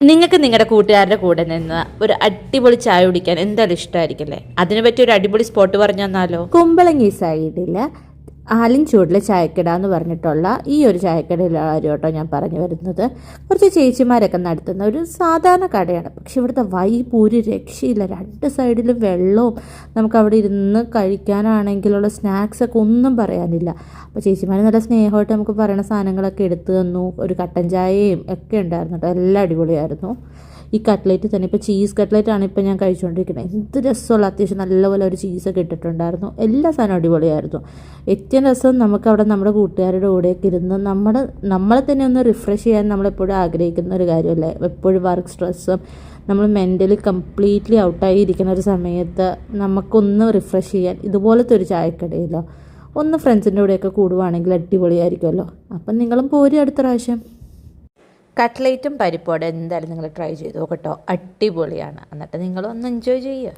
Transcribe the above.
നിങ്ങൾക്ക് നിങ്ങളുടെ കൂട്ടുകാരുടെ കൂടെ നിന്ന് ഒരു അടിപൊളി ചായ കുടിക്കാൻ എന്തായാലും ഇഷ്ടമായിരിക്കില്ലേ? അതിനെ പറ്റി ഒരു അടിപൊളി സ്പോട്ട് പറഞ്ഞു തന്നാലോ? കുമ്പളങ്ങി സൈഡിൽ ആലിൻചൂടിൽ ചായക്കട എന്ന് പറഞ്ഞിട്ടുള്ള ഈ ഒരു ചായക്കടയിലാണ് കേട്ടോ ഞാൻ പറഞ്ഞു വരുന്നത്. കുറച്ച് ചേച്ചിമാരൊക്കെ നടത്തുന്ന ഒരു സാധാരണ കടയാണ്. പക്ഷെ ഇവിടുത്തെ വൈബ് ഒരു രക്ഷയില്ല. രണ്ട് സൈഡിലും വെള്ളവും നമുക്ക് അവിടെ ഇരുന്ന് കഴിക്കാനാണെങ്കിലുള്ള സ്നാക്സൊക്കെ ഒന്നും പറയാനില്ല. അപ്പോൾ ചേച്ചിമാർ നല്ല സ്നേഹമായിട്ട് നമുക്ക് പറയുന്ന സാധനങ്ങളൊക്കെ എടുത്തു തന്നു. ഒരു കട്ടൻ ചായയും ഒക്കെ ഉണ്ടായിരുന്നു കേട്ടോ. എല്ലാം അടിപൊളിയായിരുന്നു. ഈ കട്ട്ലേറ്റ് തന്നെ ഇപ്പോൾ ചീസ് കട്ട്ലേറ്റാണ് ഇപ്പോൾ ഞാൻ കഴിച്ചുകൊണ്ടിരിക്കുന്നത്. എന്ത് രസമുള്ള, അത്യാവശ്യം നല്ലപോലെ ഒരു ചീസൊക്കെ ഇട്ടിട്ടുണ്ടായിരുന്നു. എല്ലാ സാധനവും അടിപൊളിയായിരുന്നു. ഏറ്റവും രസം നമുക്ക് അവിടെ നമ്മുടെ കൂട്ടുകാരുടെ കൂടെയൊക്കെ ഇരുന്ന് നമ്മളെ തന്നെ ഒന്ന് റിഫ്രഷ് ചെയ്യാൻ നമ്മളെപ്പോഴും ആഗ്രഹിക്കുന്ന ഒരു കാര്യമല്ലേ. എപ്പോഴും വർക്ക് സ്ട്രെസ്സും നമ്മൾ മെൻ്റലി കംപ്ലീറ്റ്ലി ഔട്ടായി ഇരിക്കുന്ന ഒരു സമയത്ത് നമുക്കൊന്ന് റിഫ്രഷ് ചെയ്യാൻ ഇതുപോലത്തെ ഒരു ചായക്കടയിലോ ഒന്ന് ഫ്രണ്ട്സിൻ്റെ കൂടെയൊക്കെ കൂടുവാണെങ്കിൽ അടിപൊളിയായിരിക്കുമല്ലോ. അപ്പം നിങ്ങളും പോരും അടുത്ത പ്രാവശ്യം. കട്ട്ലേറ്റും പരിപ്പോടെ എന്തായാലും നിങ്ങൾ ട്രൈ ചെയ്തു കേട്ടോ. അടിപൊളിയാണ്. എന്നിട്ട് നിങ്ങളൊന്ന് എൻജോയ് ചെയ്യുക.